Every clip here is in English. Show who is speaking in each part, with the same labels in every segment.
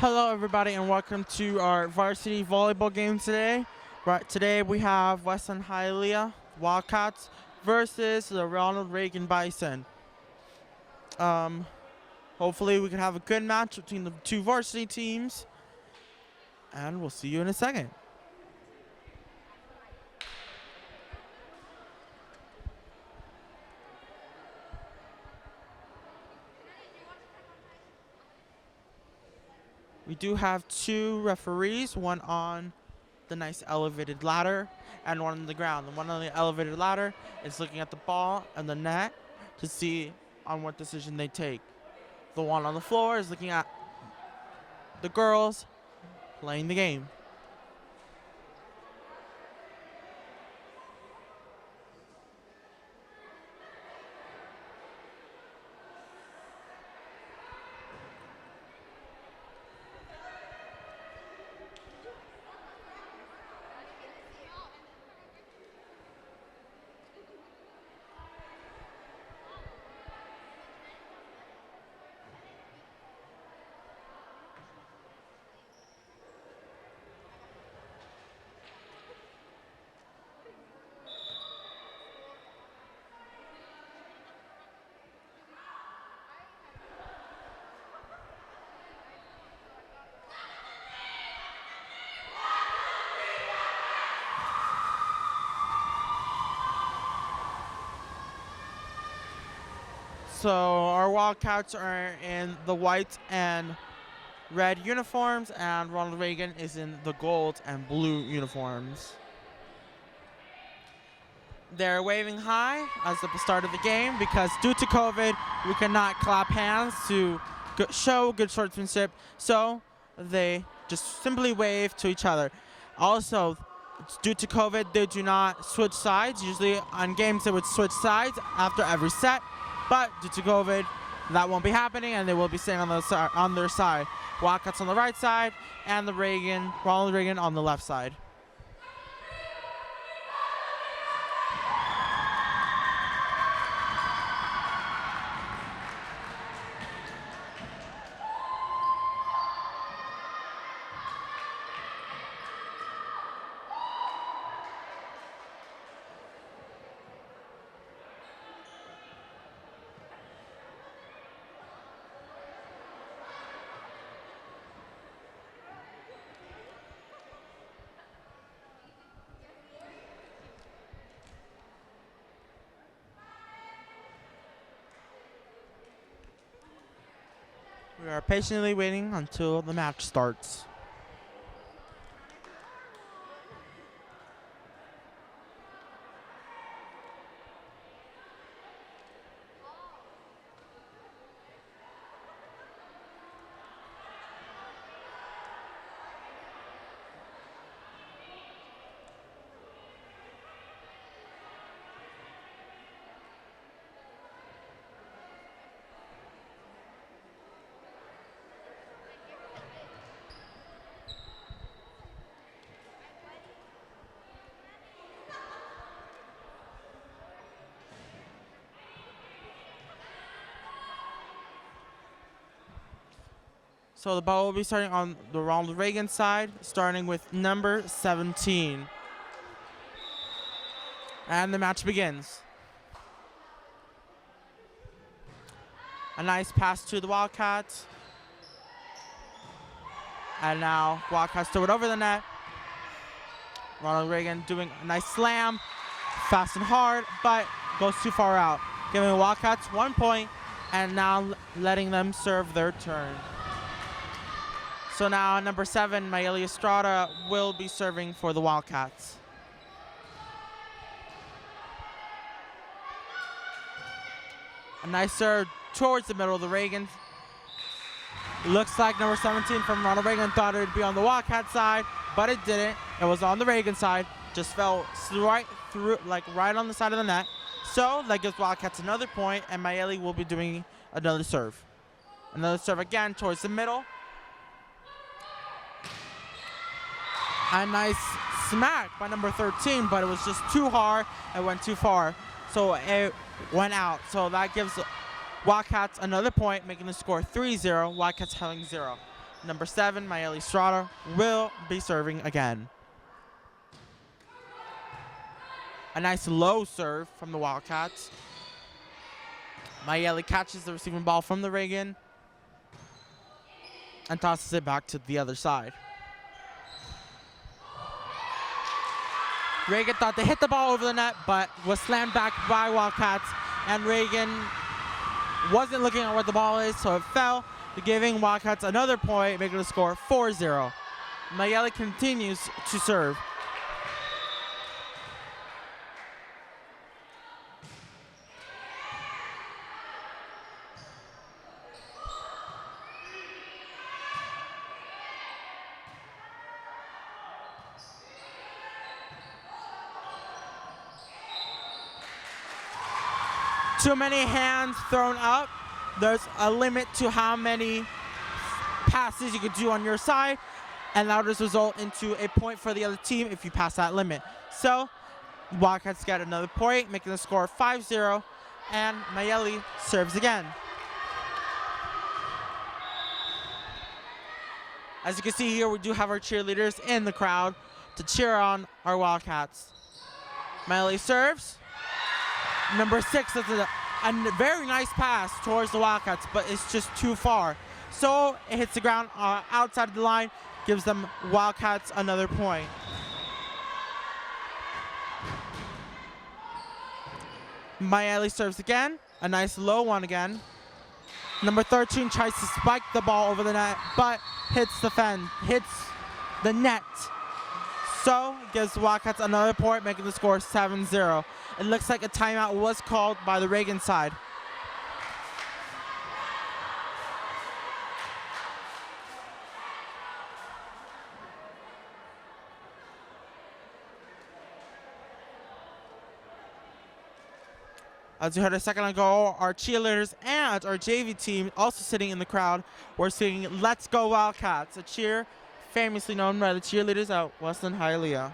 Speaker 1: Hello, everybody, and welcome to our varsity volleyball game today. Today we have Westland Wildcats versus the Ronald Reagan Bison. Hopefully we can have a good match between the two varsity teams, and we'll see you in a second. We do have two referees, one on the nice elevated ladder and one on the ground. The one on the elevated ladder is looking at the ball and the net to see on what decision they take. The one on the floor is looking at the girls playing the game. So our Wildcats are in the white and red uniforms, and Ronald Reagan is in the gold and blue uniforms. They're waving high as the start of the game because due to COVID, we cannot clap hands to show good sportsmanship, so they just simply wave to each other. Also, due to COVID, they do not switch sides. Usually on games, they would switch sides after every set. But due to COVID, that won't be happening, and they will be staying on their side. Wildcats on the right side, and the Ronald Reagan on the left side. We are patiently waiting until the match starts. So the ball will be starting on the Ronald Reagan side, starting with number 17. And the match begins. A nice pass to the Wildcats. And now Wildcats throw it over the net. Ronald Reagan doing a nice slam, fast and hard, but goes too far out, giving the Wildcats 1 point, and now letting them serve their turn. So now number 7, Mayeli Estrada, will be serving for the Wildcats. A nice serve towards the middle of the Reagan. Looks like number 17 from Ronald Reagan thought it would be on the Wildcat side, but it didn't. It was on the Reagan side. Just fell right through, like right on the side of the net. So that gives Wildcats another point, and Mayeli will be doing another serve. Another serve again towards the middle. A nice smack by number 13, but it was just too hard. It went too far, so it went out. So that gives Wildcats another point, making the score 3-0. Wildcats having 0. Number 7, Mayeli Strada, will be serving again. A nice low serve from the Wildcats. Mayeli catches the receiving ball from the Reagan and tosses it back to the other side. Reagan thought they hit the ball over the net, but was slammed back by Wildcats, and Reagan wasn't looking at where the ball is, so it fell, giving Wildcats another point, making the score 4-0. Mayeli continues to serve. Too many hands thrown up. There's a limit to how many passes you could do on your side, and that will just result into a point for the other team if you pass that limit. So Wildcats get another point, making the score 5-0, and Mayeli serves again. As you can see here, we do have our cheerleaders in the crowd to cheer on our Wildcats. Mayeli serves. Number 6, that's a very nice pass towards the Wildcats, but it's just too far. So it hits the ground outside of the line, gives them Wildcats another point. Mayeli serves again, a nice low one again. Number 13 tries to spike the ball over the net, but hits the net. So gives Wildcats another point, making the score 7-0. It looks like a timeout was called by the Reagan side. As you heard a second ago, our cheerleaders and our JV team also sitting in the crowd were singing "Let's Go Wildcats," a cheer famously known by the cheerleaders at Westland Wildcat.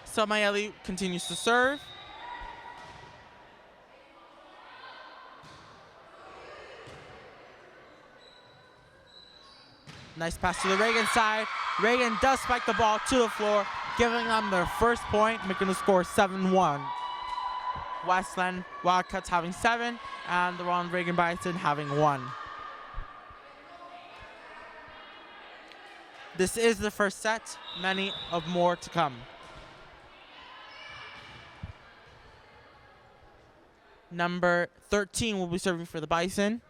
Speaker 1: So Mayeli continues to serve. Nice pass to the Reagan side. Reagan does spike the ball to the floor, giving them their first point, making the score 7-1. Westland Wildcats having 7, and the Ronald Reagan Bison having 1. This is the first set, many of more to come. Number 13 will be serving for the Bison.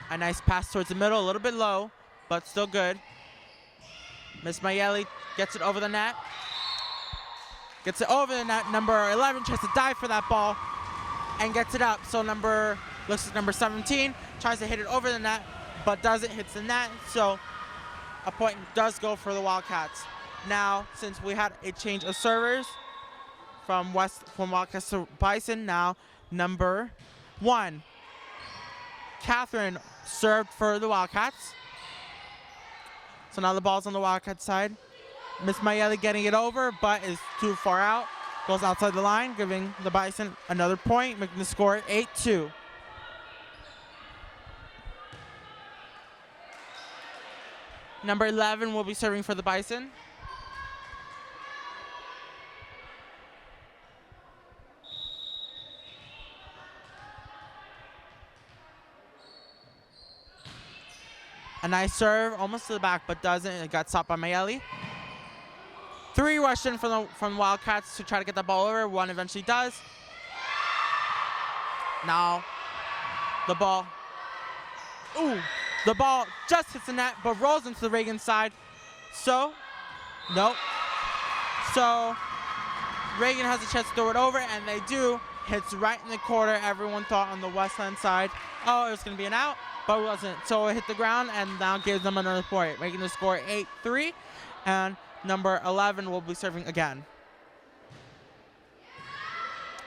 Speaker 1: A nice pass towards the middle, a little bit low, but still good. Miss Mayeli gets it over the net. Gets it over the net. Number 11 tries to dive for that ball and gets it up. So looks like number 17 tries to hit it over the net, but doesn't hit the net. So a point does go for the Wildcats. Now, since we had a change of servers from Wildcats to Bison, now number 1, Catherine, served for the Wildcats. So now the ball's on the Wildcat side. Miss Mayeli getting it over, but is too far out. Goes outside the line, giving the Bison another point, making the score 8-2. Number 11 will be serving for the Bison. A nice serve, almost to the back, but doesn't. It got stopped by Mayeli. 3 rushed in from Wildcats to try to get the ball over. 1 eventually does. Now, the ball just hits the net, but rolls into the Reagan side. So, nope. So, Reagan has a chance to throw it over, and they do. Hits right in the corner. Everyone thought on the Westland side, oh, it was going to be an out, but it wasn't. So it hit the ground, and now gives them another point, making the score 8-3. And number 11 will be serving again.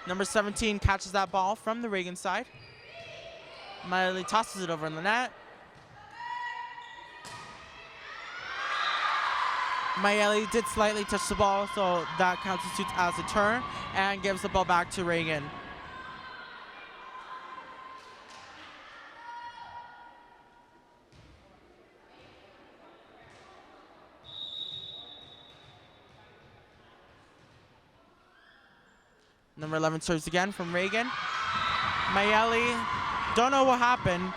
Speaker 1: Number 17 catches that ball from the Reagan side. Miley tosses it over in the net. Miley did slightly touch the ball, so that constitutes as a turn and gives the ball back to Reagan. Number 11 serves again from Reagan. Mayeli, don't know what happened.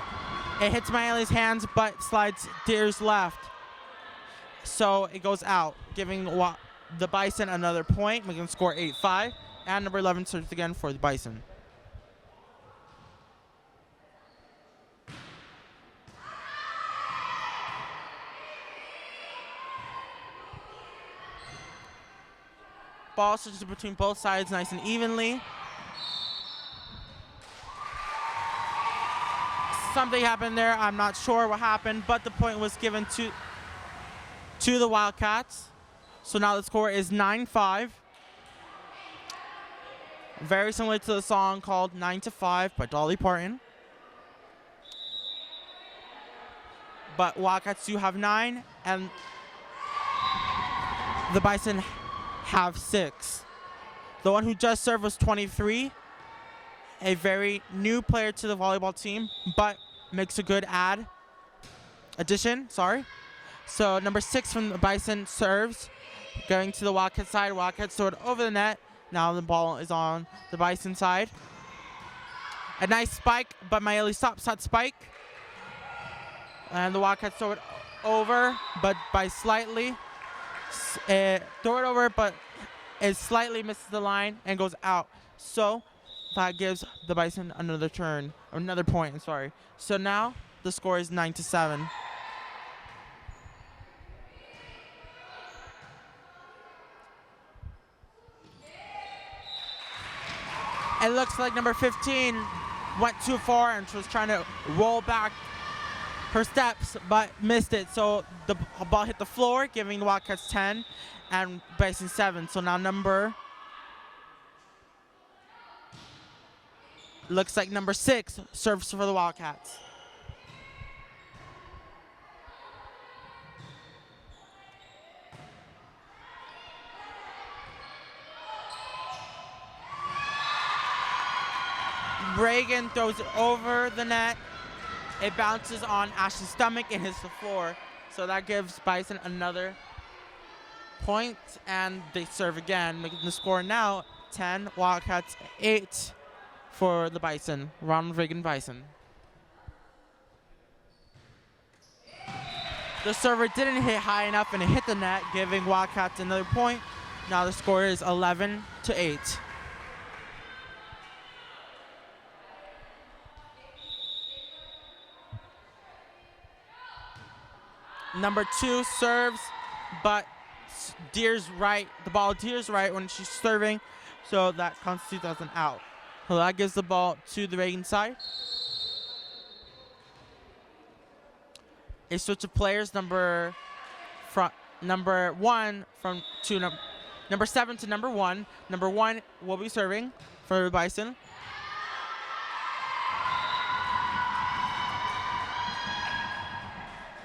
Speaker 1: It hits Mayeli's hands, but slides Deer's left. So it goes out, giving the Bison another point, making the score 8-5. And number 11 serves again for the Bison. Ball switches between both sides nice and evenly. Something happened there. I'm not sure what happened, but the point was given to the Wildcats. So now the score is 9-5. Very similar to the song called 9 to 5 by Dolly Parton. But Wildcats do have 9, and the Bison have 6. The one who just served was 23, a very new player to the volleyball team, but makes a good addition. So number 6 from the Bison serves, going to the Wildcat side. Wildcats throw it over the net. Now the ball is on the Bison side. A nice spike, but Mayeli stops that spike. And the Wildcats throw it over, but by slightly. Throw it over, but it slightly misses the line and goes out. So that gives the Bison another point. So now the score is 9-7. It looks like number 15 went too far and was trying to roll back her steps, but missed it. So the ball hit the floor, giving the Wildcats 10 and Bison 7. So now looks like number 6 serves for the Wildcats. Reagan throws it over the net. It bounces on Ash's stomach and hits the floor. So that gives Bison another point, and they serve again, making the score now 10, Wildcats 8 for the Bison, Ronald Reagan Bison. The server didn't hit high enough and it hit the net, giving Wildcats another point. Now the score is 11-8. Number 2 serves, but the ball Deer's right when she's serving, so that constitutes as an out. So that gives the ball to the Reagan side. A switch of players, number 7 to number 1. Number 1 will be serving for the Bison.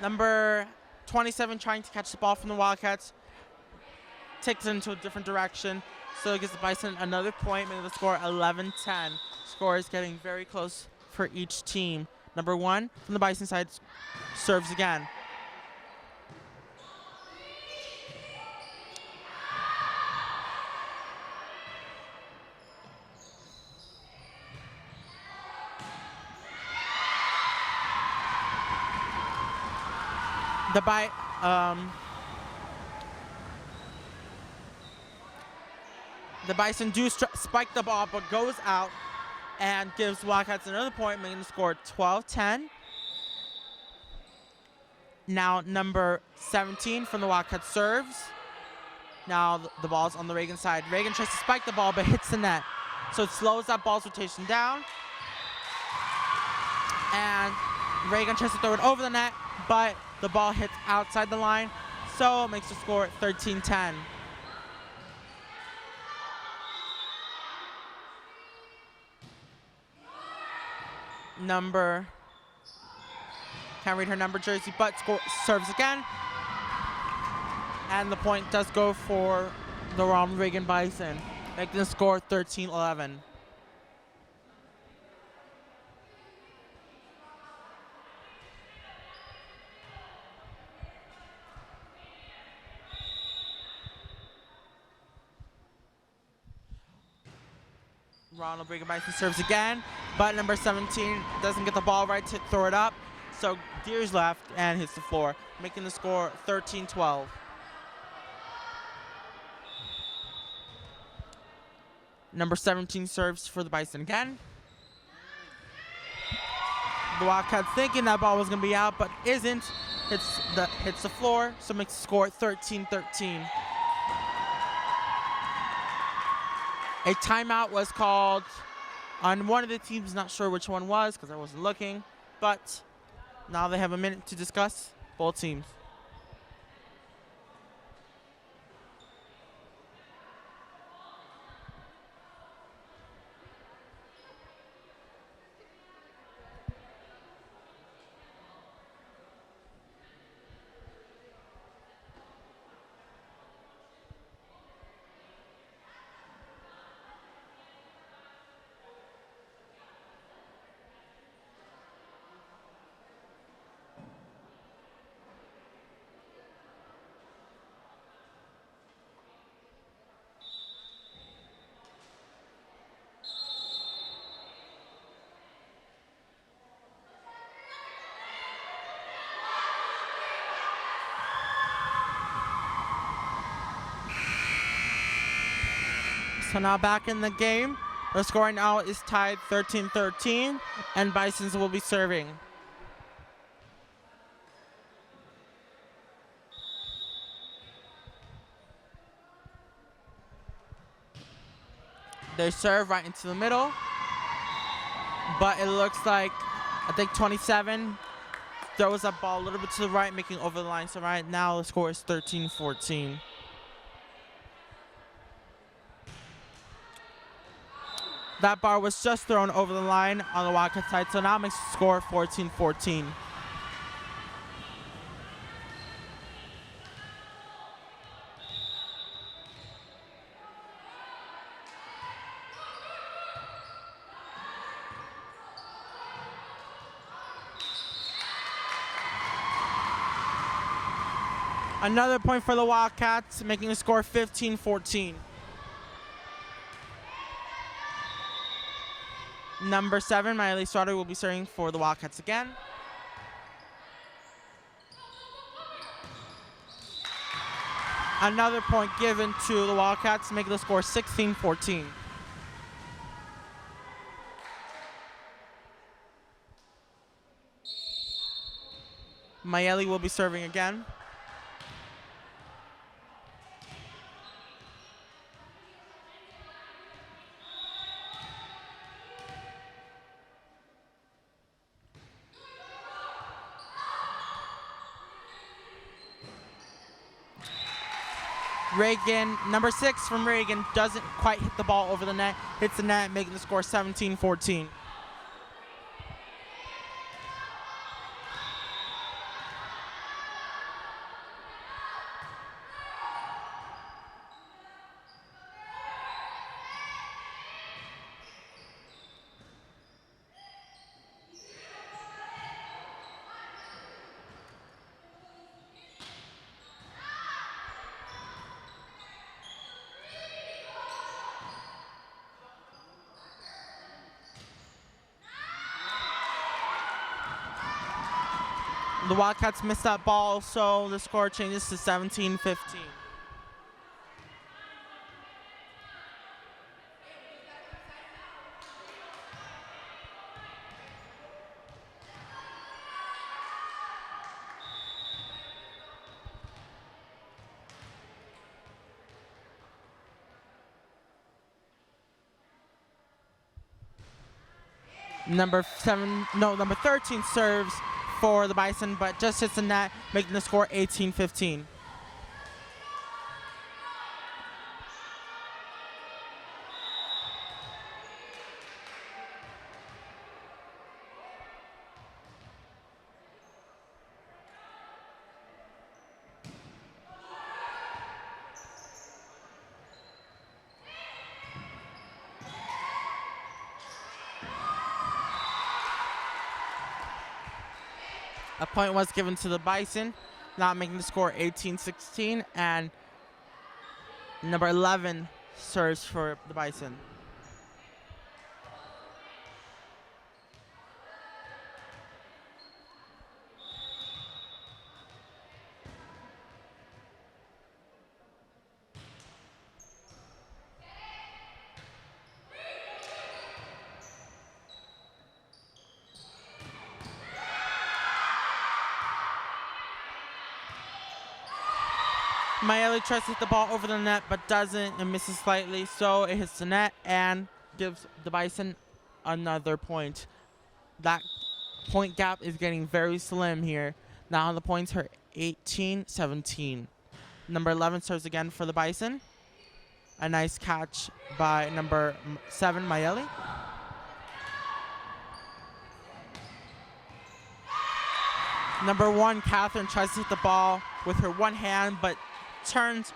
Speaker 1: Number 27 trying to catch the ball from the Wildcats, takes it into a different direction, so it gives the Bison another point, making the score 11-10. Score is getting very close for each team. Number 1 from the Bison side serves again. The Bison do spike the ball, but goes out and gives Wildcats another point, making the score 12-10. Now number 17 from the Wildcats serves. Now the ball's on the Reagan side. Reagan tries to spike the ball, but hits the net. So it slows that ball's rotation down. And Reagan tries to throw it over the net, but the ball hits outside the line, so it makes the score 13-10. Number, can't read her number jersey, but serves again. And the point does go for the Ronald Reagan Bison, making the score 13-11. Ronald Reagan Bison serves again, but number 17 doesn't get the ball right to throw it up. So Deers left and hits the floor, making the score 13-12. Number 17 serves for the Bison again. The Wildcats thinking that ball was going to be out, but isn't. Hits the floor, so makes the score 13-13. A timeout was called on one of the teams, not sure which one was because I wasn't looking, but now they have a minute to discuss both teams. So now back in the game. The score right now is tied 13-13, and Bisons will be serving. They serve right into the middle, but it looks like, I think 27 throws that ball a little bit to the right, making over the line. So right now the score is 13-14. That bar was just thrown over the line on the Wildcat side, so now it makes the score 14-14. Another point for the Wildcats, making the score 15-14. Number 7, Miley Sauter, will be serving for the Wildcats again. Another point given to the Wildcats, making the score 16-14. Mayeli will be serving again. Reagan, number 6 from Reagan, doesn't quite hit the ball over the net, hits the net, making the score 17-14. The Wildcats missed that ball, so the score changes to 17-15. Number 13 serves for the Bison, but just hits the net, making the score 18-15. A point was given to the Bison, now making the score 18-16, and number 11 serves for the Bison. Mayeli tries to hit the ball over the net, but doesn't, and misses slightly, so it hits the net and gives the Bison another point. That point gap is getting very slim here. Now the points are 18-17. Number 11 serves again for the Bison. A nice catch by number 7, Mayeli. Number 1, Catherine, tries to hit the ball with her one hand, but turns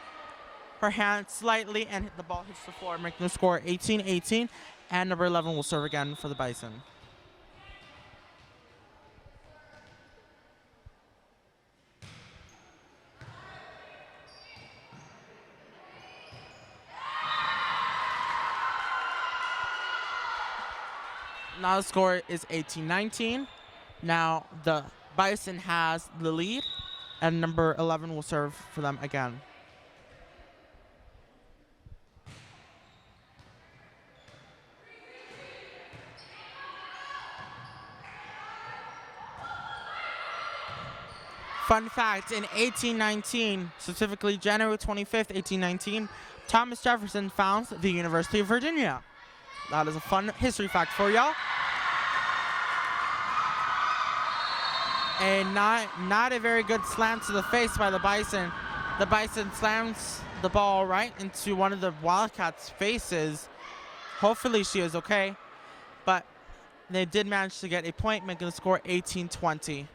Speaker 1: her hand slightly and the ball hits the floor, making the score 18-18. And number 11 will serve again for the Bison. Now the score is 18-19. Now the Bison has the lead, and number 11 will serve for them again. Fun fact, in 1819, specifically January 25th, 1819, Thomas Jefferson founds the University of Virginia. That is a fun history fact for y'all. And not a very good slam to the face by the Bison. The Bison slams the ball right into one of the Wildcats' faces. Hopefully she is okay. But they did manage to get a point, making the score 18-20.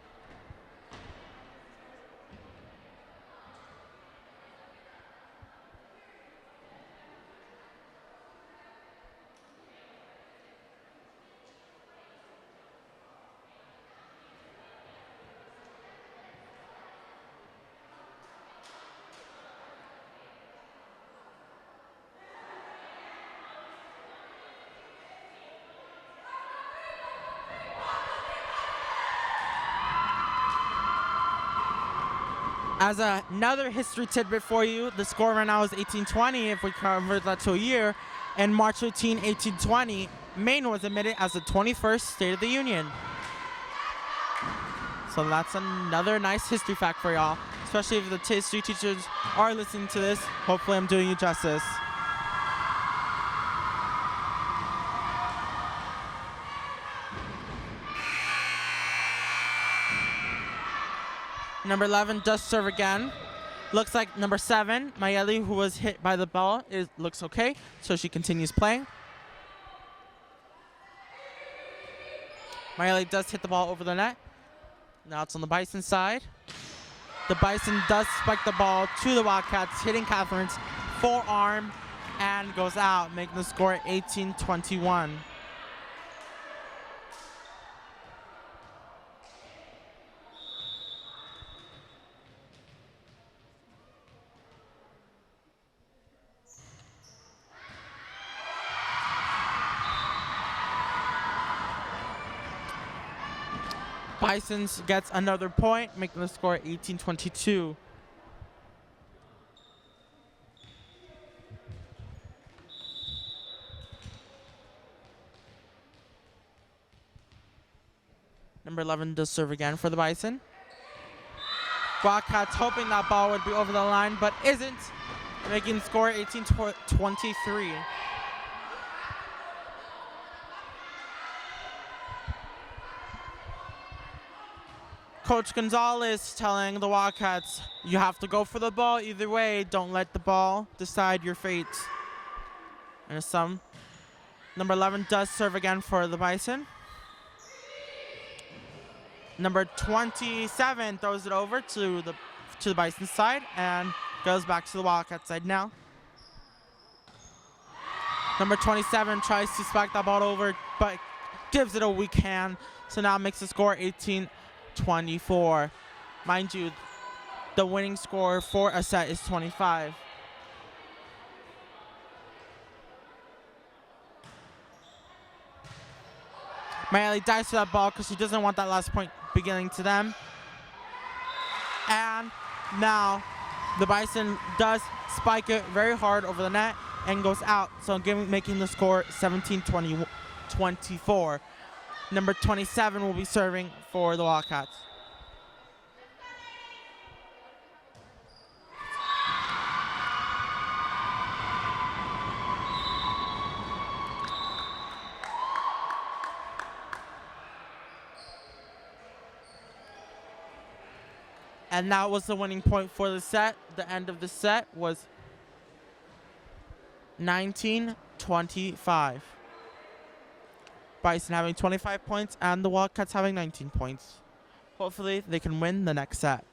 Speaker 1: As another history tidbit for you, the score right now is 18-20 if we convert that to a year. And March 18, 1820, Maine was admitted as the 21st State of the Union. So that's another nice history fact for y'all, especially if the history teachers are listening to this. Hopefully I'm doing you justice. Number 11 does serve again. Looks like number 7, Mayeli, who was hit by the ball, looks okay, so she continues playing. Mayeli does hit the ball over the net. Now it's on the Bison side. The Bison does spike the ball to the Wildcats, hitting Catherine's forearm and goes out, making the score 18-21. Bisons gets another point, making the score 18-22. Number 11 does serve again for the Bison. Wildcats hoping that ball would be over the line, but isn't, making the score 18-23. Coach Gonzalez telling the Wildcats, you have to go for the ball either way. Don't let the ball decide your fate. And some. Number 11 does serve again for the Bison. Number 27 throws it over to the Bison side and goes back to the Wildcat side now. Number 27 tries to spike that ball over, but gives it a weak hand. So now makes the score 18-23. 24. Mind you, the winning score for a set is 25. Miley dives for that ball because she doesn't want that last point beginning to them. And now the Bison does spike it very hard over the net and goes out, so making the score 17-24. Number 27 will be serving for the Wildcats. And that was the winning point for the set. The end of the set was 19-25. Bison having 25 points and the Wildcats having 19 points. Hopefully they can win the next set.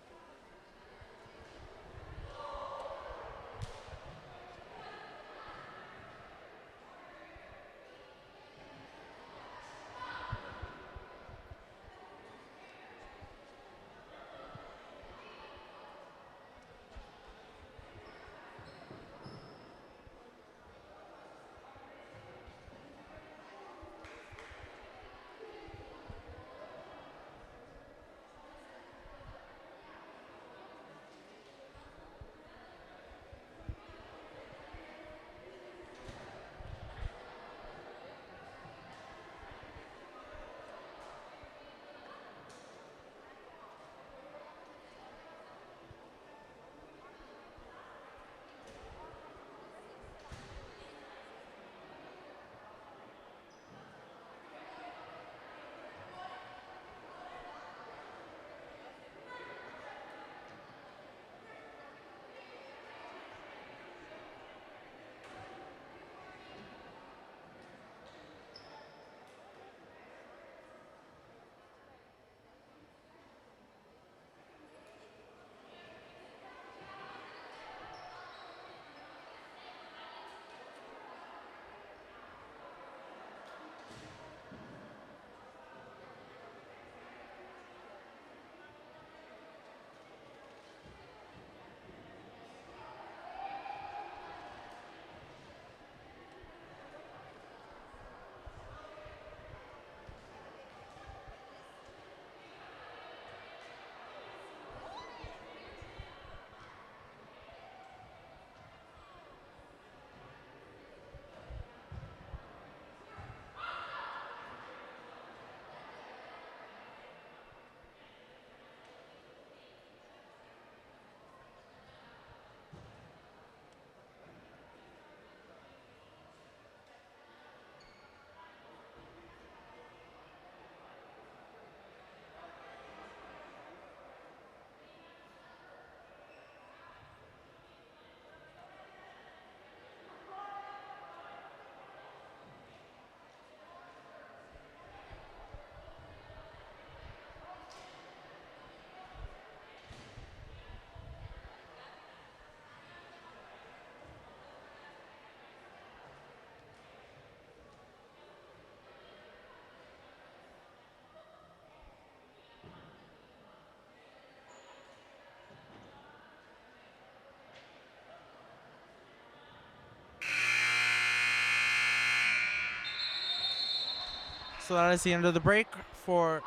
Speaker 1: So that is the end of the break for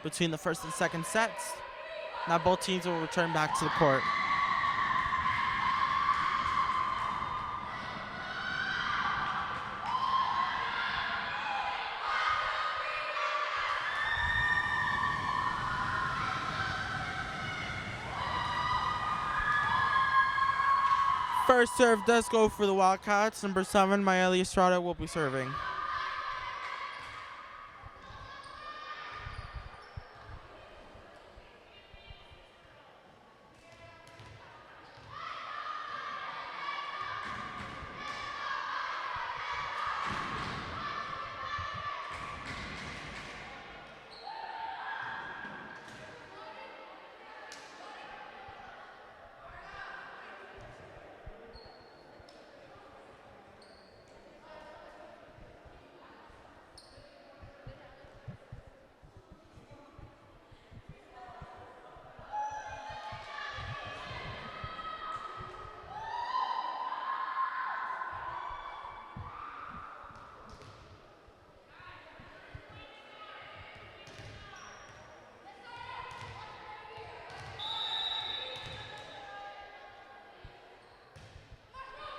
Speaker 1: between the first and second sets. Now both teams will return back to the court. First serve does go for the Wildcats. Number 7, Mayeli Estrada, will be serving.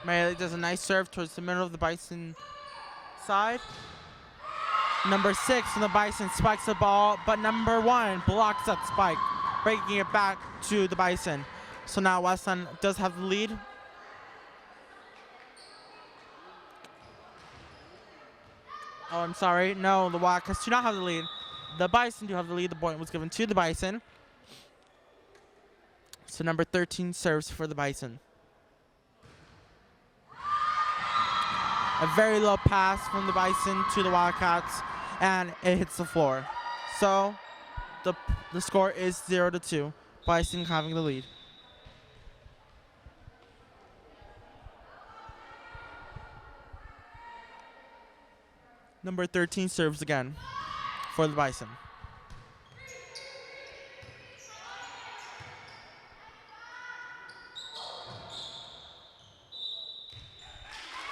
Speaker 1: Maile does a nice serve towards the middle of the Bison side. Number 6 from the Bison spikes the ball, but number 1 blocks that spike, breaking it back to the Bison. So now Westland does have the lead. Oh, I'm sorry. No, the Wildcats do not have the lead. The Bison do have the lead. The point was given to the Bison. So number 13 serves for the Bison. A very low pass from the Bison to the Wildcats, and it hits the floor. So the score is 0-2. Bison having the lead. Number 13 serves again for the Bison.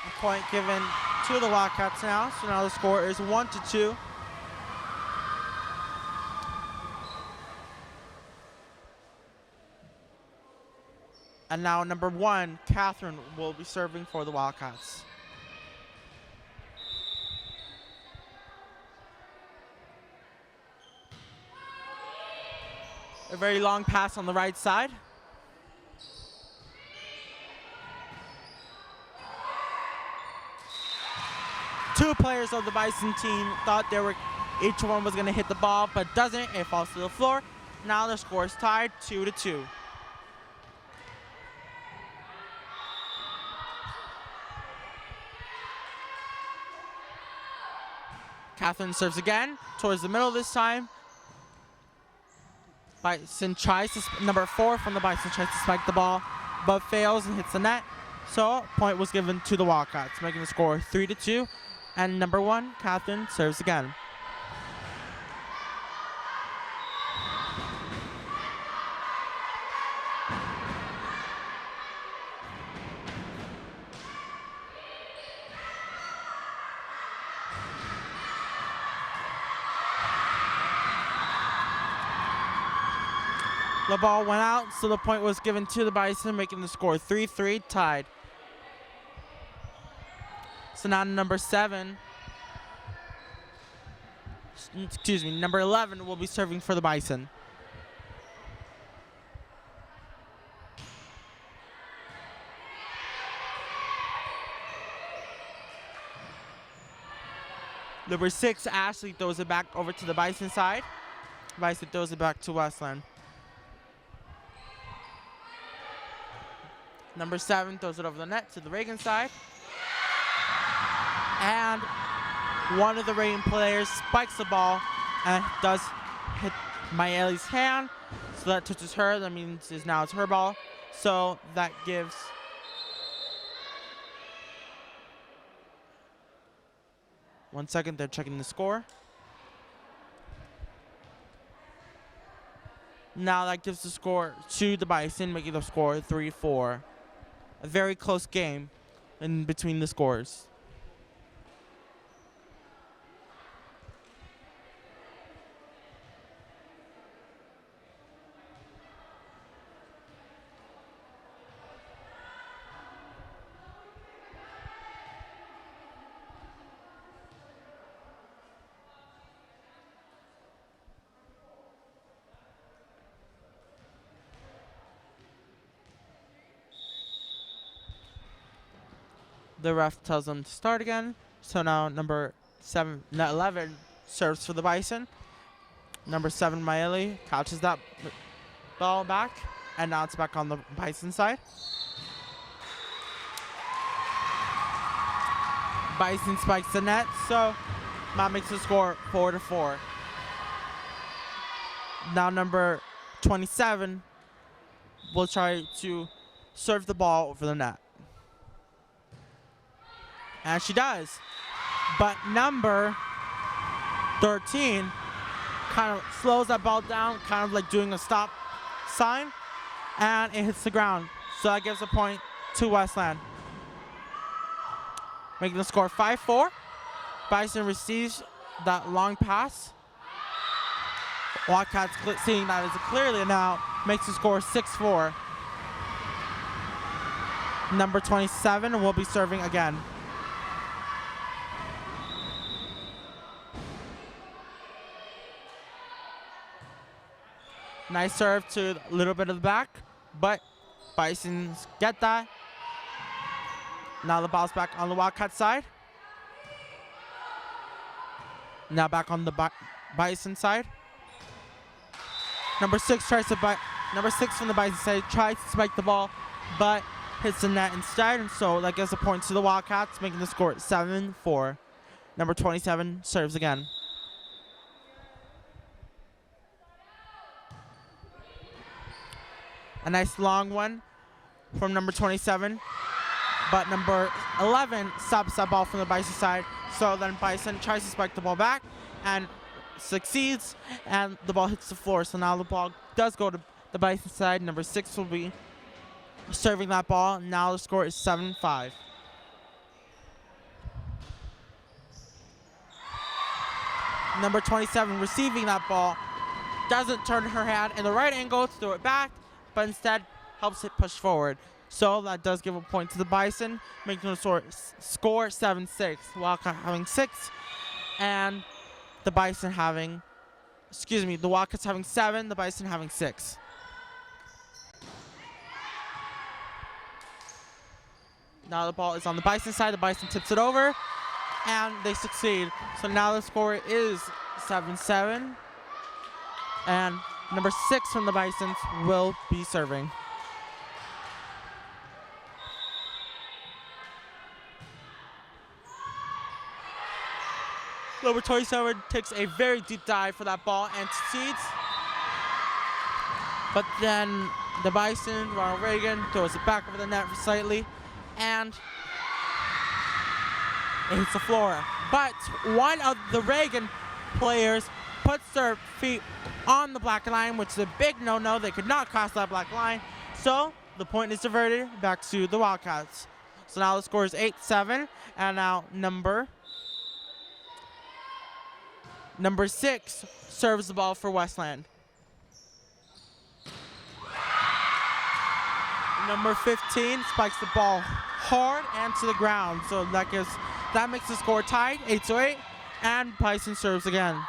Speaker 1: A point given to the Wildcats now, so now the score is 1-2. And now number 1, Catherine, will be serving for the Wildcats. A very long pass on the right side. Two players of the Bison team thought each one was going to hit the ball, but doesn't. It falls to the floor. Now the score is tied 2-2. Catherine serves again towards the middle this time. Bison tries to, number 4 from the Bison tries to spike the ball, but fails and hits the net. So point was given to the Wildcats, making the score 3-2. And number 1, Catherine, serves again. The ball went out, so the point was given to the Bison, making the score 3-3, tied. So now number 11 will be serving for the Bison. Number 6, Ashley, throws it back over to the Bison side. Bison throws it back to Westland. Number 7 throws it over the net to the Reagan side. And one of the Reagan players spikes the ball and does hit Maele's hand. So that touches her. That means now it's her ball. So that gives one second, they're checking the score. Now that gives the score to the Bison, making the score 3-4. A very close game in between the scores. The ref tells them to start again. So now number 11 serves for the Bison. Number 7, Maele, catches that ball back. And now it's back on the Bison side. Bison spikes the net, so that makes the score 4-4. Now number 27 will try to serve the ball over the net. And she does. But number 13 kind of slows that ball down, kind of like doing a stop sign, and it hits the ground. So that gives a point to Westland, making the score 5-4. Bison receives that long pass. Wildcats, seeing that as clearly now, makes the score 6-4. Number 27 will be serving again. Nice serve to a little bit of the back, but Bisons get that. Now the ball's back on the Wildcat side. Now back on the Bison side. Number 6 from the Bison side tries to spike the ball, but hits the net instead, and so that gives a point to the Wildcats, making the score 7-4. Number 27 serves again. A nice long one from number 27, but number 11 stops that ball from the Bison side. So then Bison tries to spike the ball back and succeeds, and the ball hits the floor. So now the ball does go to the Bison side. Number 6 will be serving that ball. Now the score is 7-5. Number 27 receiving that ball doesn't turn her hand in the right angle to throw it back, but instead helps it push forward. So that does give a point to the Bison, making the score 7-6. Wildcat having 6, and the Wildcats having 7, the Bison having 6. Now the ball is on the Bison side. The Bison tips it over, and they succeed. So now the score is 7-7, and number 6 from the Bisons will be serving. Number 27 takes a very deep dive for that ball and succeeds. But then the Bison, Ronald Reagan, throws it back over the net slightly, and it hits the floor. But one of the Reagan players puts their feet on the black line, which is a big no-no. They could not cross that black line. So the point is diverted back to the Wildcats. So now the score is 8-7, and now number 6 serves the ball for Westland. Number 15 spikes the ball hard and to the ground. So that makes the score tied, 8-8, and Bison serves again.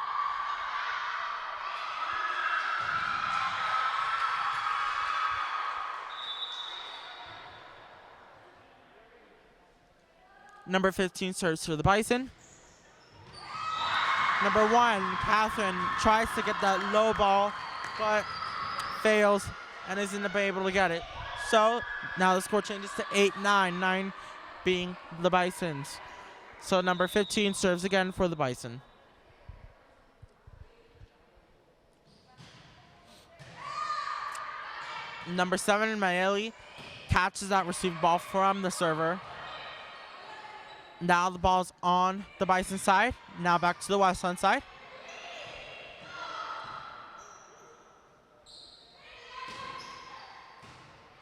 Speaker 1: Number 15 serves for the Bison. Number 1, Catherine tries to get that low ball, but fails and isn't able to get it. So now the score changes to 8-9, 9 being the Bisons. So number 15 serves again for the Bison. Number 7, Maeli, catches that received ball from the server. Now the ball's on the Bison side. Now back to the Westland side.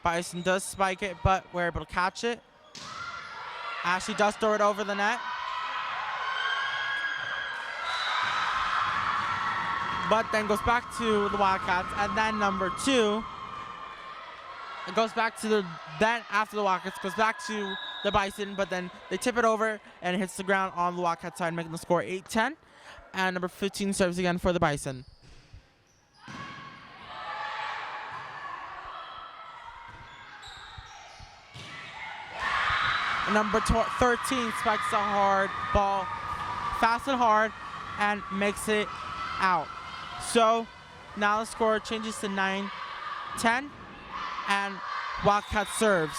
Speaker 1: Bison does spike it, but we're able to catch it. Ashley does throw it over the net. But then goes back to the Wildcats, and then number 2, it goes back to then after the Wildcats, goes back to the Bison, but then they tip it over and it hits the ground on the Wildcat side, making the score 8-10. And number 15 serves again for the Bison. Number 13 spikes a hard ball, fast and hard, and makes it out. So now the score changes to 9-10, and Wildcat serves.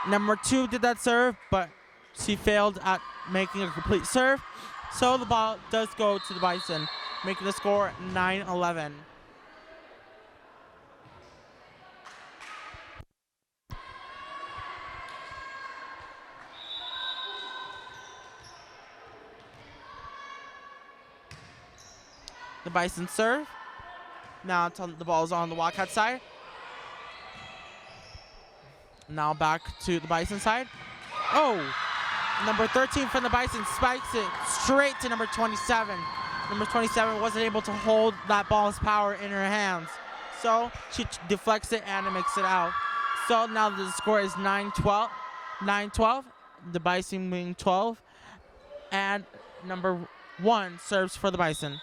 Speaker 1: Number 2 did that serve, but she failed at making a complete serve. So the ball does go to the Bison, making the score 9-11. The Bison serve. Now the ball is on the Wildcat side. Now back to the Bison side. Oh, number 13 from the Bison spikes it straight to number 27. Number 27 wasn't able to hold that ball's power in her hands. So she deflects it and it makes it out. So now the score is 9-12. 9-12. The Bison winning 12. And number 1 serves for the Bison.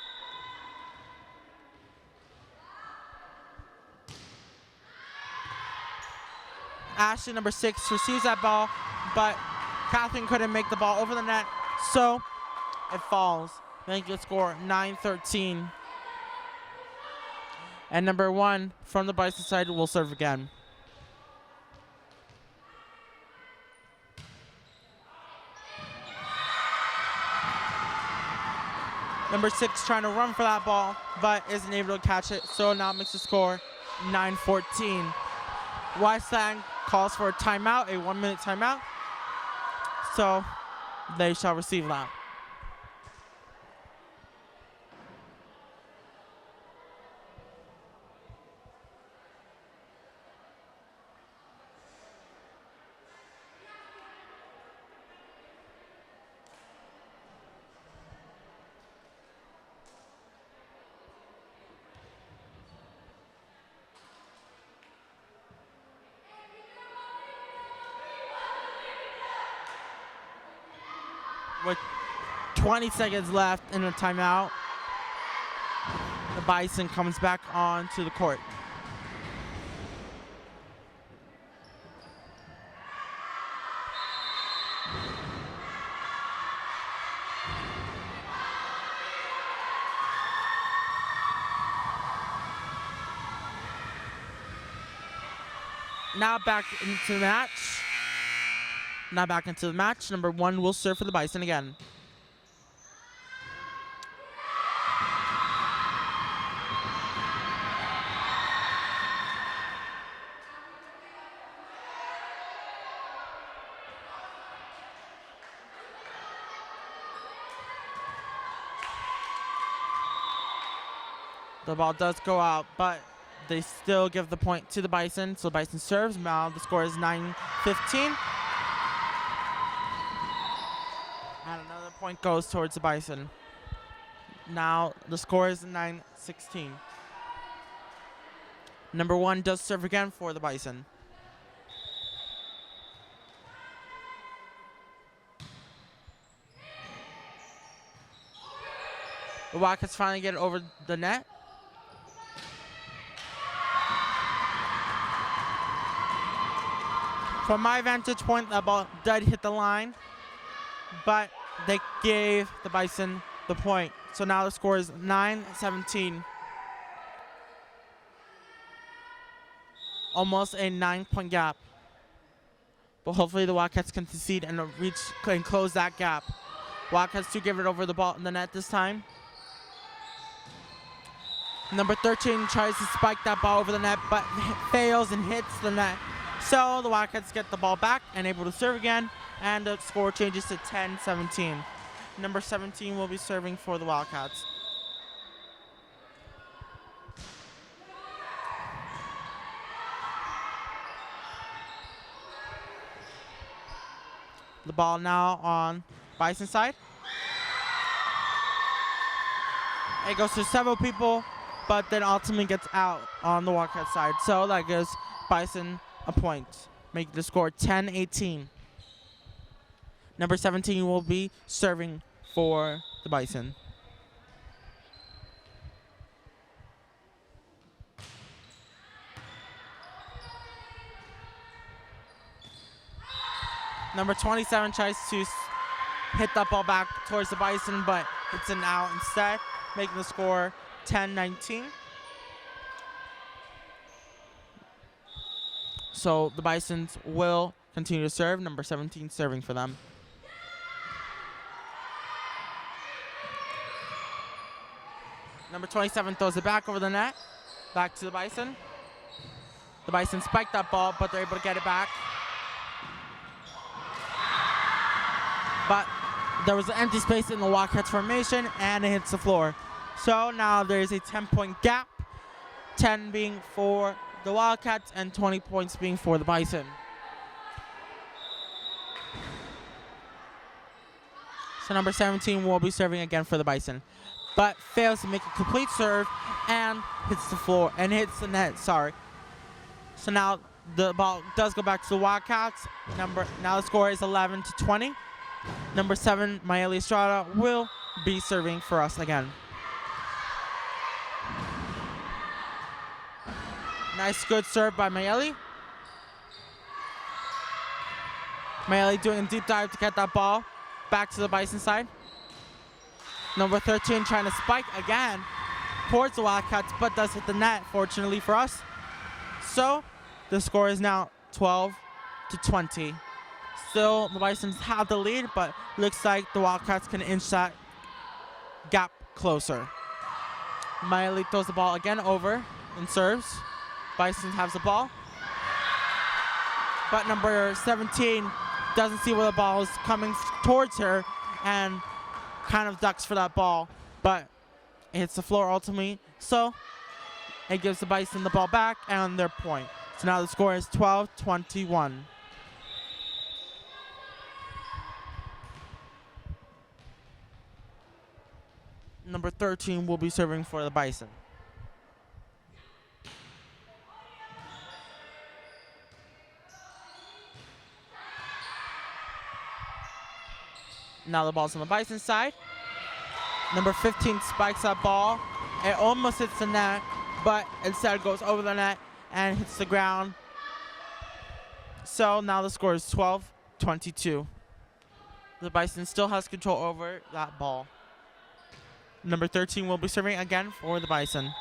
Speaker 1: Ashley, number 6, receives that ball, but Catherine couldn't make the ball over the net, so it falls, making the score 9-13. And number 1 from the Bison side will serve again. Number 6 trying to run for that ball, but isn't able to catch it, so now it makes the score 9-14. Westland calls for a timeout, a 1-minute timeout, so they shall receive that. With 20 seconds left in the timeout, the Bison comes back onto the court. Now back into the match. Now back into the match. Number 1 will serve for the Bison again. The ball does go out, but they still give the point to the Bison. So the Bison serves. Now the score is 9-15. And another point goes towards the Bison. Now the score is 9-16. Number 1 does serve again for the Bison. The Wildcats finally get it over the net. From my vantage point, that ball did hit the line, but they gave the Bison the point. So now the score is 9-17. Almost a 9-point gap. But hopefully the Wildcats can concede and reach and close that gap. Wildcats do give it over the net this time. Number 13 tries to spike that ball over the net, but fails and hits the net. So the Wildcats get the ball back and able to serve again, and the score changes to 10-17. Number 17 will be serving for the Wildcats. The ball now on Bison side. It goes to several people, but then ultimately gets out on the Wildcat side. So that gives Bison a point, make the score 10-18. Number 17 will be serving for the Bison. Number 27 tries to hit that ball back towards the Bison, but it's an out instead, making the score 10-19. So the Bisons will continue to serve. Number 17 serving for them. Number 27 throws it back over the net. Back to the Bison. The Bison spiked that ball, but they're able to get it back. But there was an empty space in the Wildcats formation, and it hits the floor. So now there's a 10-point gap, 10 being for the Wildcats and 20 points being for the Bison. So number 17 will be serving again for the Bison. but fails to make a complete serve and hits the floor and hits the net. Sorry. So now the ball does go back to the Wildcats. Now the score is 11-20. Number 7, Maeli Estrada, will be serving for us again. Nice, good serve by Maeli. Maeli doing a deep dive to get that ball back to the Bison side. Number 13 trying to spike again towards the Wildcats, but does hit the net, fortunately for us. So the score is now 12-20. Still, the Bisons have the lead, but looks like the Wildcats can inch that gap closer. Maeli throws the ball again over and serves. Bison has the ball. But number 17 doesn't see where the ball is coming towards her and kind of ducks for that ball, but it hits the floor ultimately. So it gives the Bison the ball back and their point. So now the score is 12-21. Number 13 will be serving for the Bison. Now the ball's on the Bison side. Number 15 spikes that ball. It almost hits the net, but instead goes over the net and hits the ground. So now the score is 12-22. The Bison still has control over that ball. Number 13 will be serving again for the Bison.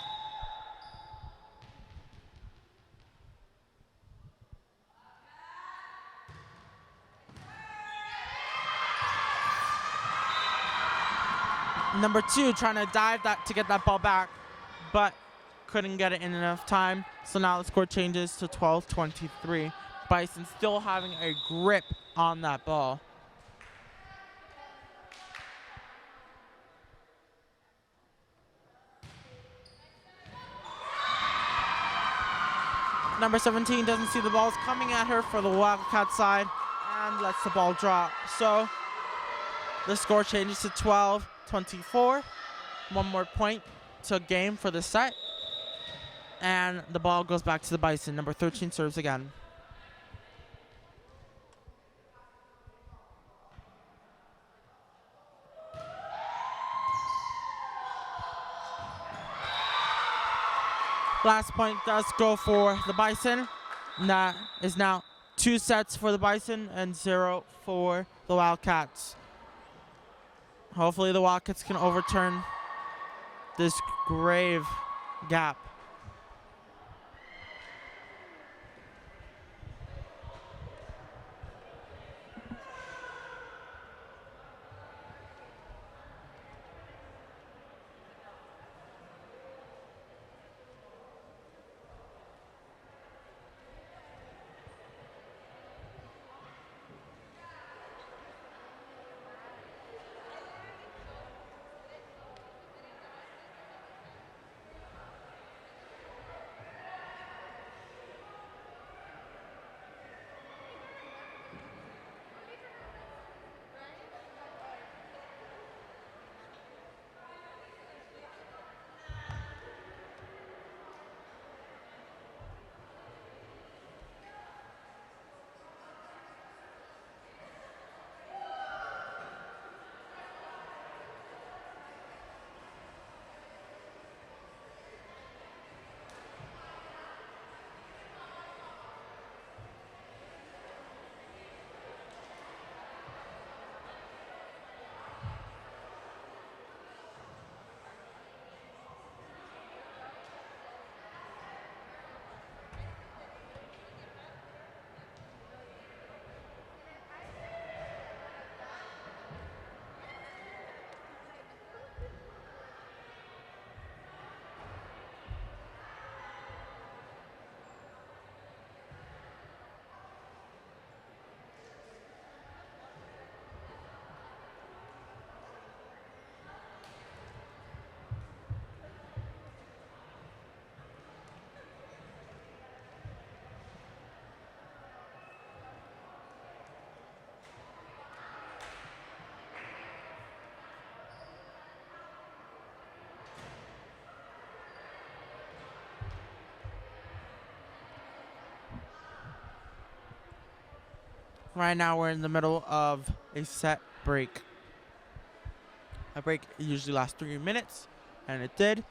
Speaker 1: Number 2 trying to dive that to get that ball back, but couldn't get it in enough time. So now the score changes to 12-23. Bison still having a grip on that ball. Number 17 doesn't see the balls coming at her for the Wildcat side and lets the ball drop. So the score changes to 12-24. One more point to game for the set. And the ball goes back to the Bison. Number 13 serves again. Last point does go for the Bison. And that is now 2 sets for the Bison and 0 for the Wildcats. Hopefully the Wildcats can overturn this grave gap. Right now we're in the middle of a set break. A break usually lasts 3 minutes, and it did.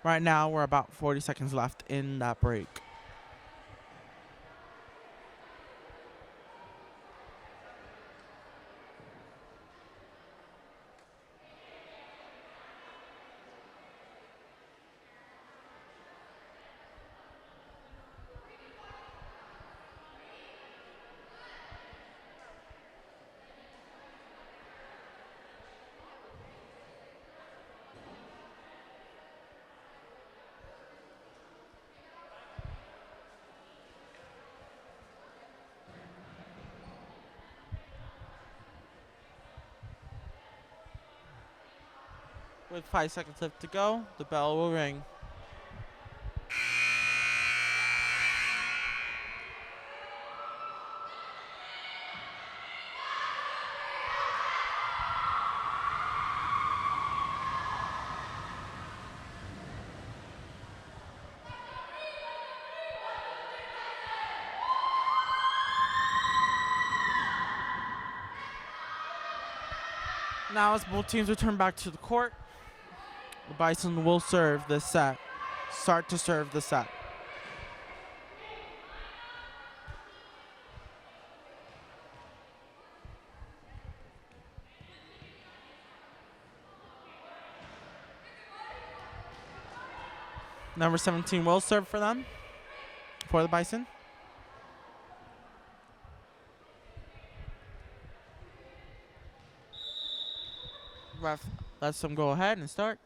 Speaker 1: Right now we're about 40 seconds left in that break. With 5 seconds left to go, the bell will ring. Now as both teams return back to the court, the Bison will serve this set. Start to serve the set. Number 17 will serve for them, for the Bison. Ref lets them go ahead and start.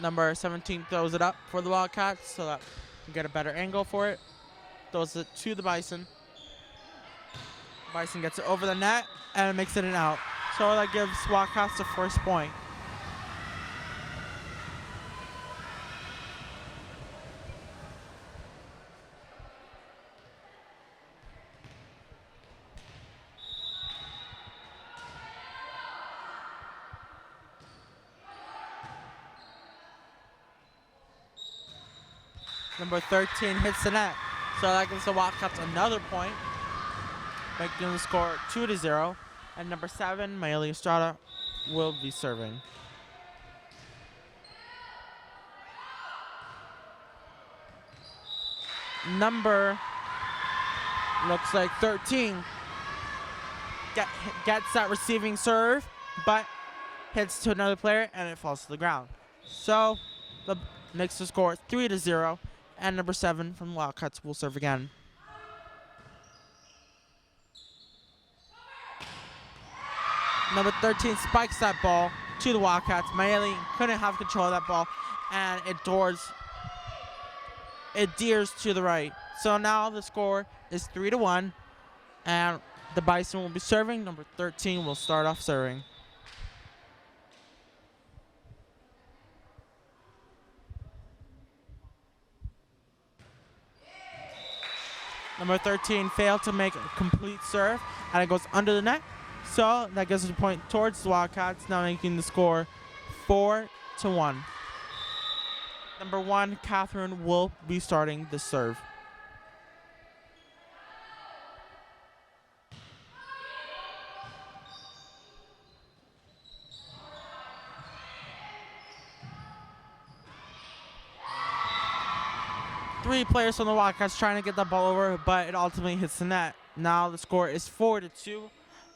Speaker 1: Number 17 throws it up for the Wildcats so that we can get a better angle for it. Throws it to the Bison. Bison gets it over the net and makes it an out. So that gives Wildcats the first point. Number 13 hits the net. So that gives the Wildcats another point, making the score 2-0. And number 7, Maeli Estrada, will be serving. Number, looks like 13, gets that receiving serve, but hits to another player and it falls to the ground. So the makes the score 3-0. And number 7 from Wildcats will serve again. Number 13 spikes that ball to the Wildcats. Maeli couldn't have control of that ball, and it deers to the right. So now the score is 3-1, and the Bison will be serving. Number 13 will start off serving. Number 13 failed to make a complete serve, and it goes under the net. So that gives us a point towards the Wildcats, now making the score 4-1. Number 1, Catherine, will be starting the serve. Three players from the Wildcats trying to get the ball over, but it ultimately hits the net. Now the score is 4-2,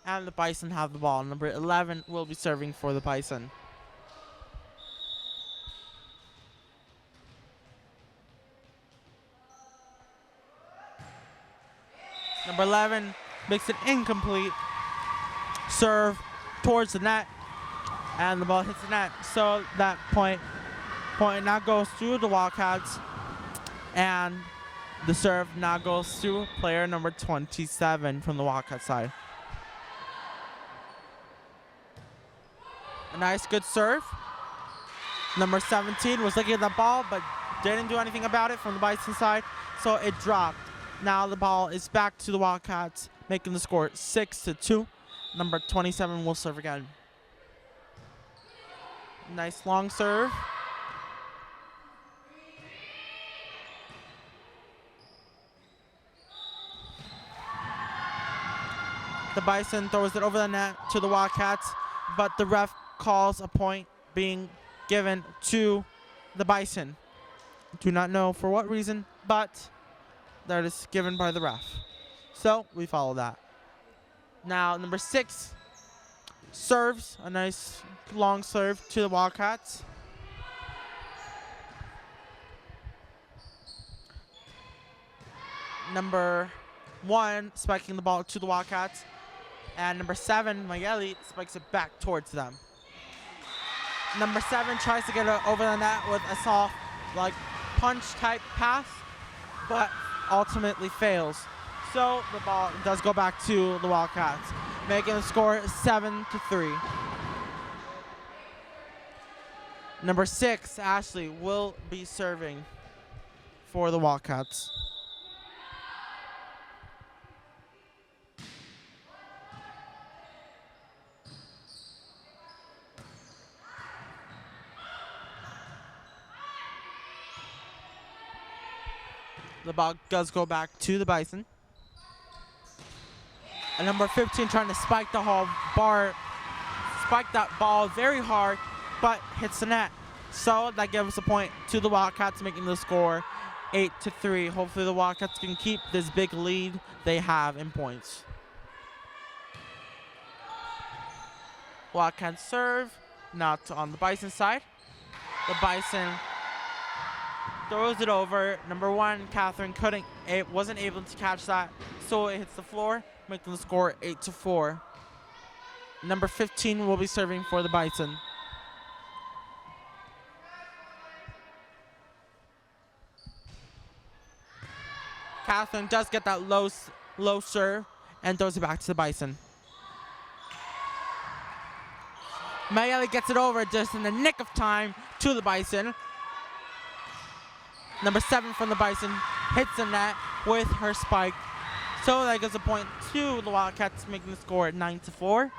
Speaker 1: and the Bison have the ball. Number 11 will be serving for the Bison. Number 11 makes an incomplete serve towards the net, and the ball hits the net. So that point now goes to the Wildcats, and the serve now goes to player number 27 from the Wildcat side. A nice, good serve. Number 17 was looking at the ball, but didn't do anything about it from the Bison side, so it dropped. Now the ball is back to the Wildcats, making the score 6-2. Number 27 will serve again. Nice long serve. The Bison throws it over the net to the Wildcats, but the ref calls a point being given to the Bison. Do not know for what reason, but that is given by the ref. So we follow that. Now number 6 serves a nice long serve to the Wildcats. Number 1 spiking the ball to the Wildcats. And number 7, Mayeli, spikes it back towards them. Number 7 tries to get it over the net with a soft, like, punch-type pass, but ultimately fails. So the ball does go back to the Wildcats, making the score 7-3. Number 6, Ashley, will be serving for the Wildcats. The ball does go back to the Bison. And number 15 trying to spike the whole bar, spike that ball very hard, but hits the net. So that gives a point to the Wildcats, making the score 8-3. Hopefully the Wildcats can keep this big lead they have in points. Wildcats serve, not on the Bison side. The Bison throws it over. Number 1, Catherine wasn't able to catch that, so it hits the floor, making the score 8-4. Number 15 will be serving for the Bison. Catherine does get that low serve and throws it back to the Bison. Mayeli gets it over just in the nick of time to the Bison. Number 7 from the Bison hits the net with her spike. So that gives a point to the Wildcats, making the score 9-4.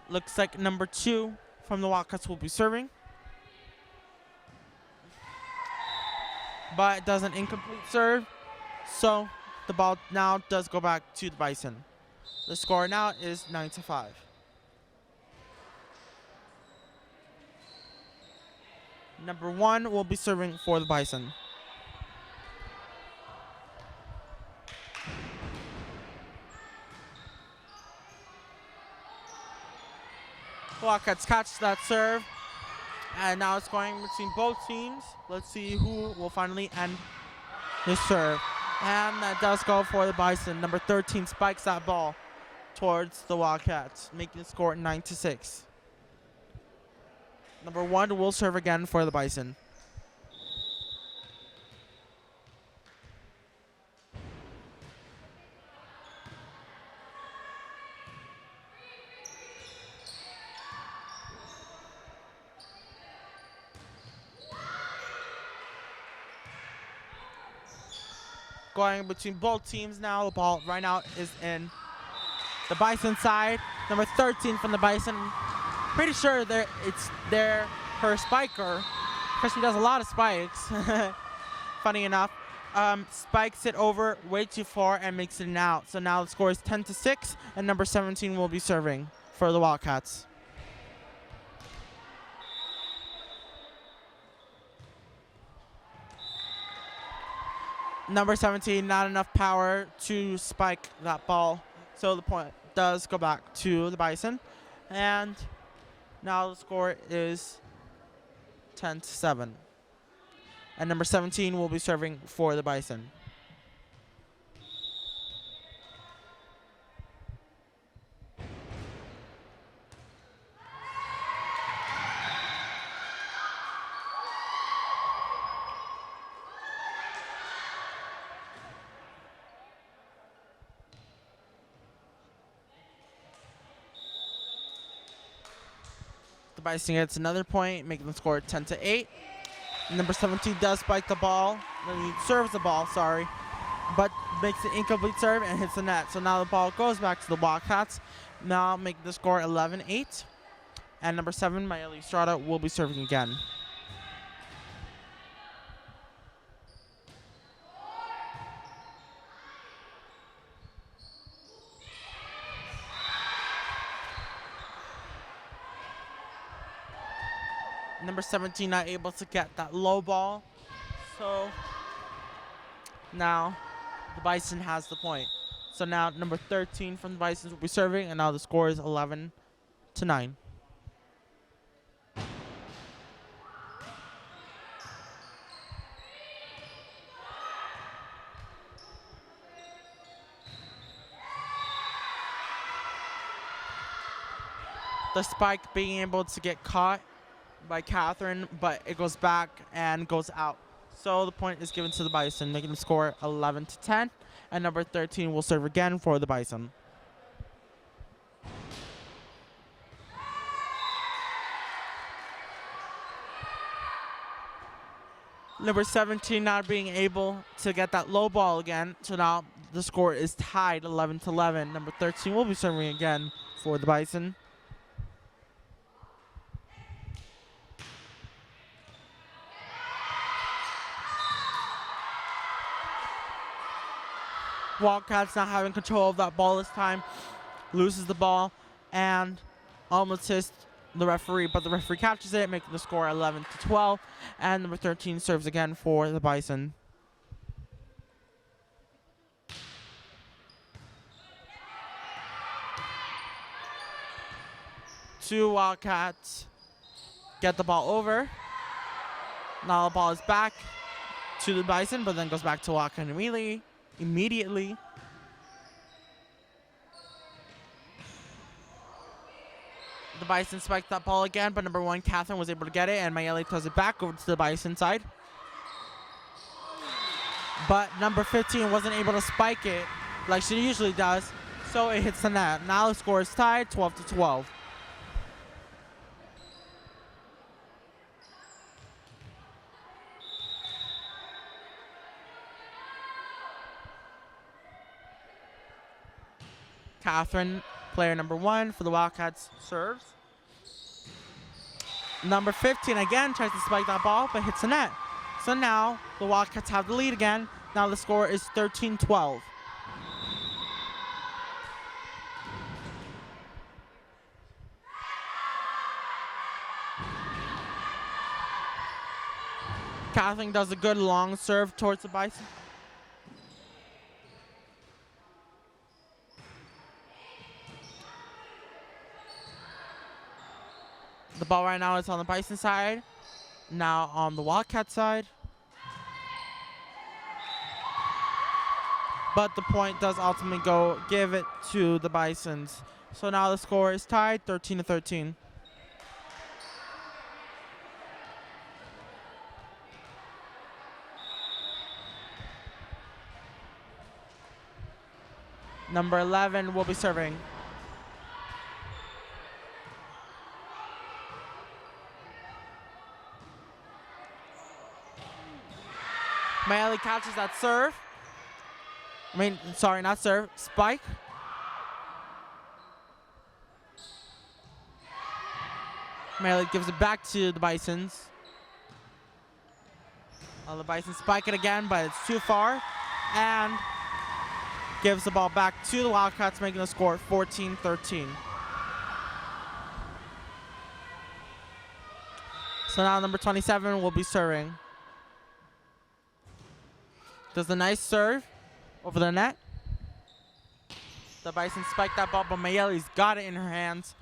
Speaker 1: Looks like number 2 from the Wildcats will be serving. But it does an incomplete serve. So the ball now does go back to the Bison. The score now is 9-5. Number 1 will be serving for the Bison. Wildcats catch that serve. And now it's going between both teams. Let's see who will finally end this serve. And that does go for the Bison. Number 13 spikes that ball towards the Wildcats, making the score 9-6. Number 1 will serve again for the Bison. Going between both teams now. The ball right now is in the Bison side. Number 13 from the Bison. Pretty sure it's her spiker, because she does a lot of spikes. Funny enough. Spikes it over way too far and makes it an out. So now the score is 10-6, and number 17 will be serving for the Wildcats. Number 17, not enough power to spike that ball. So the point does go back to the Bison. And now the score is 10-7. And number 17 will be serving for the Bison. The Bison gets another point, making the score 10-8. Number 17 does spike the ball. He serves the ball, sorry, but makes an incomplete serve and hits the net. So now the ball goes back to the Wildcats, now making the score 11-8. And number 7, Mayeli Estrada, will be serving again. Number 17 not able to get that low ball. So now the Bison has the point. So now number 13 from the Bisons will be serving, and now the score is 11-9. The spike being able to get caught by Catherine, but it goes back and goes out. So the point is given to the Bison, making the score 11-10. And number 13 will serve again for the Bison. Number 17 not being able to get that low ball again. So now the score is tied 11-11. Number 13 will be serving again for the Bison. Wildcats not having control of that ball this time, loses the ball and almost hits the referee, but the referee catches it, making the score 11-12. And number 13 serves again for the Bison. Two Wildcats get the ball over. Now the ball is back to the Bison, but then goes back to Wildcat immediately. The Bison spiked that ball again, but number 1, Catherine, was able to get it, and Mayeli throws it back over to the Bison side. But number 15 wasn't able to spike it like she usually does, so it hits the net. Now the score is tied 12-12. Catherine, player number 1 for the Wildcats, serves. Number 15 again tries to spike that ball, but hits the net. So now the Wildcats have the lead again. Now the score is 13-12. Catherine does a good long serve towards the Bison. The ball right now is on the Bison side. Now on the Wildcat side. But the point does ultimately give it to the Bisons. So now the score is tied 13-13. Number 11 will be serving. Mayeli catches that serve. Not serve, spike. Mayeli gives it back to the Bisons. The Bisons spike it again, but it's too far. And gives the ball back to the Wildcats, making the score 14-13. So now number 27 will be serving. Does a nice serve over the net. The Bison spiked that ball, but Mayeli's got it in her hands.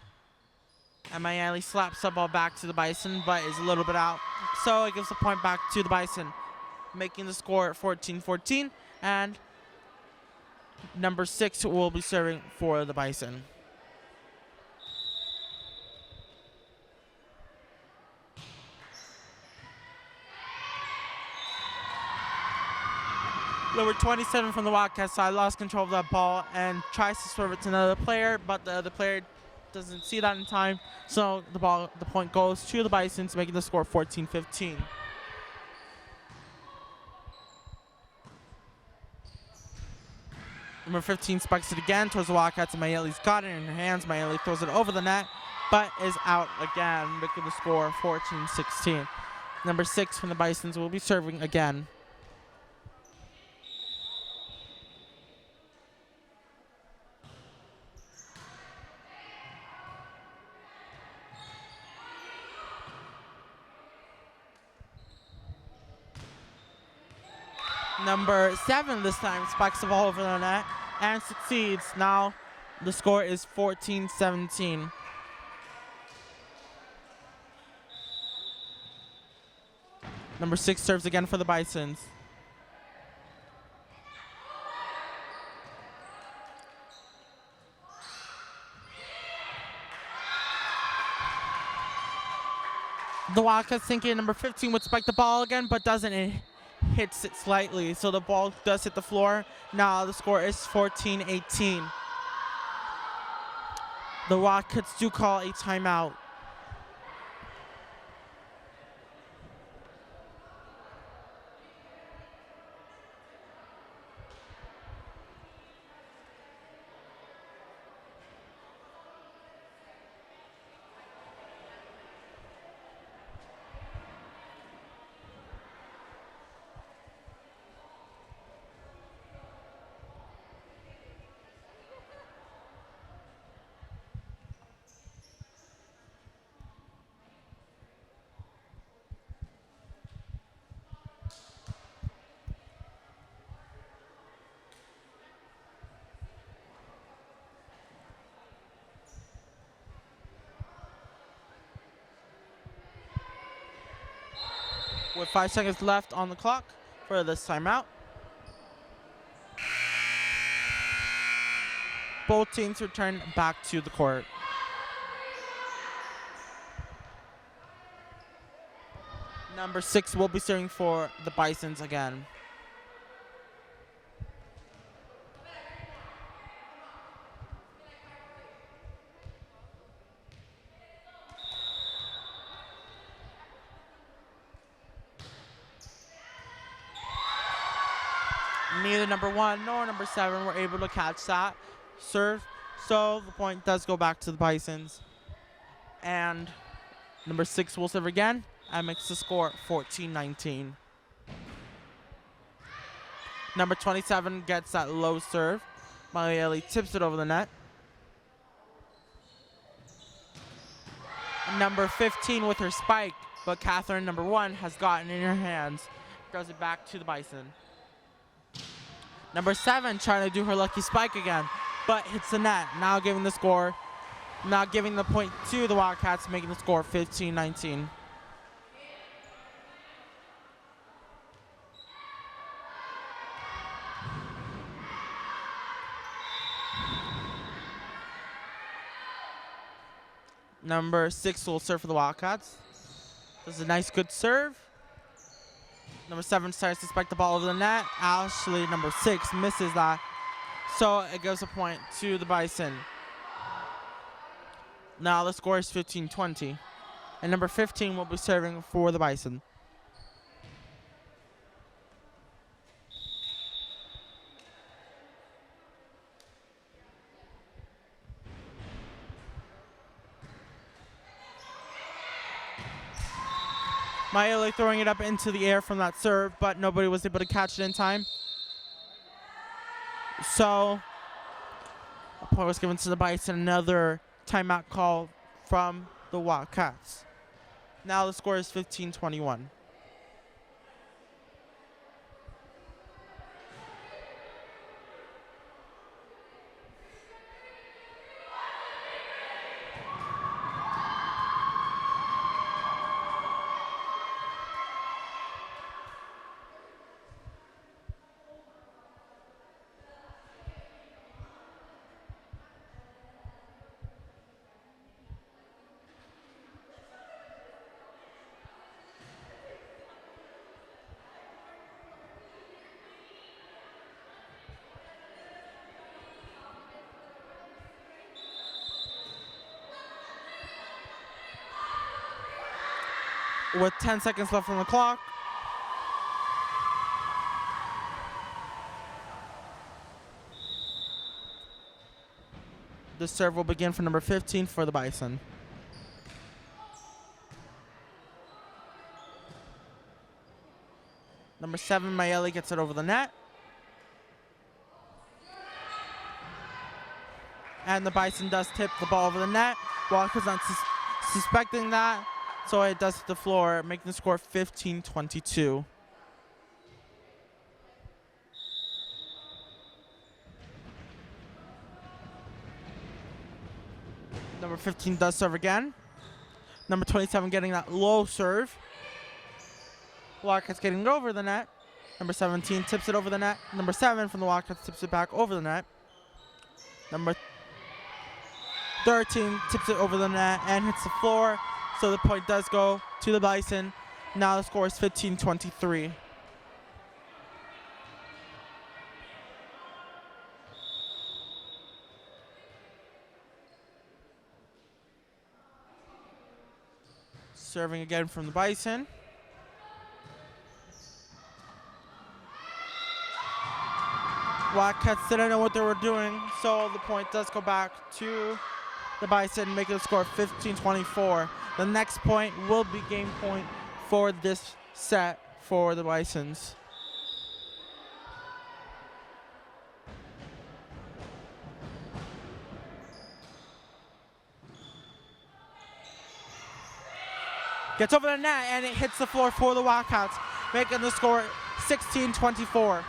Speaker 1: And Mayeli slaps the ball back to the Bison, but is a little bit out. So it gives the point back to the Bison, making the score 14-14. And number 6 will be serving for the Bison. Number 27 from the Wildcat side lost control of that ball and tries to serve it to another player, but the other player doesn't see that in time. So the point goes to the Bisons, making the score 14-15. Number 15 spikes it again towards the Wildcats, and Mayeli's got it in her hands. Mayeli throws it over the net, but is out again, making the score 14-16. Number 6 from the Bisons will be serving again. Number 7 this time spikes the ball over the net and succeeds. Now the score is 14-17. Number 6 serves again for the Bisons. The Wildcats thinking number 15 would spike the ball again, but doesn't. It hits it slightly, so the ball does hit the floor. Now the score is 14-18. The Wildcats do call a timeout. With 5 seconds left on the clock for this timeout. Both teams return back to the court. Number 6 will be serving for the Bisons again. Neither number 1 nor number 7 were able to catch that serve, so the point does go back to the Bisons. And number 6 will serve again and makes the score 14-19. Number 27 gets that low serve. Malayeli tips it over the net. Number 15 with her spike, but Catherine, number 1, has gotten in her hands. Throws it back to the Bison. Number 7 trying to do her lucky spike again, but hits the net. Now giving the point to the Wildcats, making the score 15-19. Number 6 will serve for the Wildcats. Does a nice good serve. Number 7 starts to spike the ball over the net. Ashley, number 6, misses that. So it gives a point to the Bison. Now the score is 15-20. And number 15 will be serving for the Bison. Maele throwing it up into the air from that serve, but nobody was able to catch it in time. So a point was given to the Bison. Another timeout call from the Wildcats. Now the score is 15-21. With 10 seconds left on the clock, the serve will begin for number 15 for the Bison. Number 7, Mayeli gets it over the net. And the Bison does tip the ball over the net. Walker's not suspecting that, so it does hit the floor, making the score 15-22. Number 15 does serve again. Number 27 getting that low serve. Wildcats getting it over the net. Number 17 tips it over the net. Number 7 from the Wildcats tips it back over the net. Number 13 tips it over the net and hits the floor. So the point does go to the Bison. Now the score is 15-23. Serving again from the Bison. Wildcats didn't know what they were doing, so the point does go back to the Bison, making the score 15-24. The next point will be game point for this set for the Bisons. Gets over the net and it hits the floor for the Wildcats, making the score 16-24.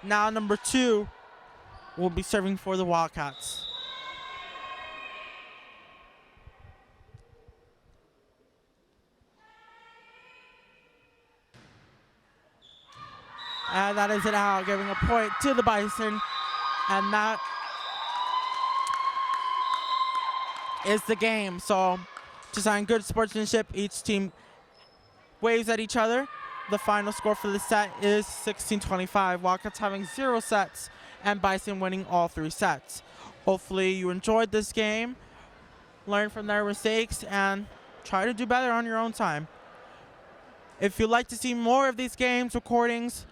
Speaker 1: Now number 2 will be serving for the Wildcats. And that is it out, giving a point to the Bison. And that is the game. So to sign good sportsmanship, each team waves at each other. The final score for the set is 16-25. Wildcats having 0 sets and Bison winning all 3 sets. Hopefully you enjoyed this game, learn from their mistakes, and try to do better on your own time. If you'd like to see more of these games recordings,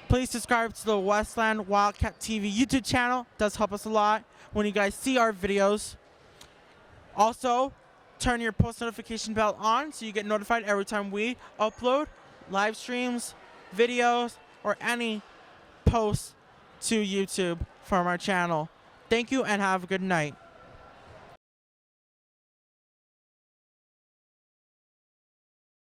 Speaker 1: please subscribe to the Westland Wildcat TV YouTube channel. It does help us a lot when you guys see our videos. Also, turn your post notification bell on so you get notified every time we upload live streams, videos, or any posts to YouTube from our channel. Thank you and have a good night.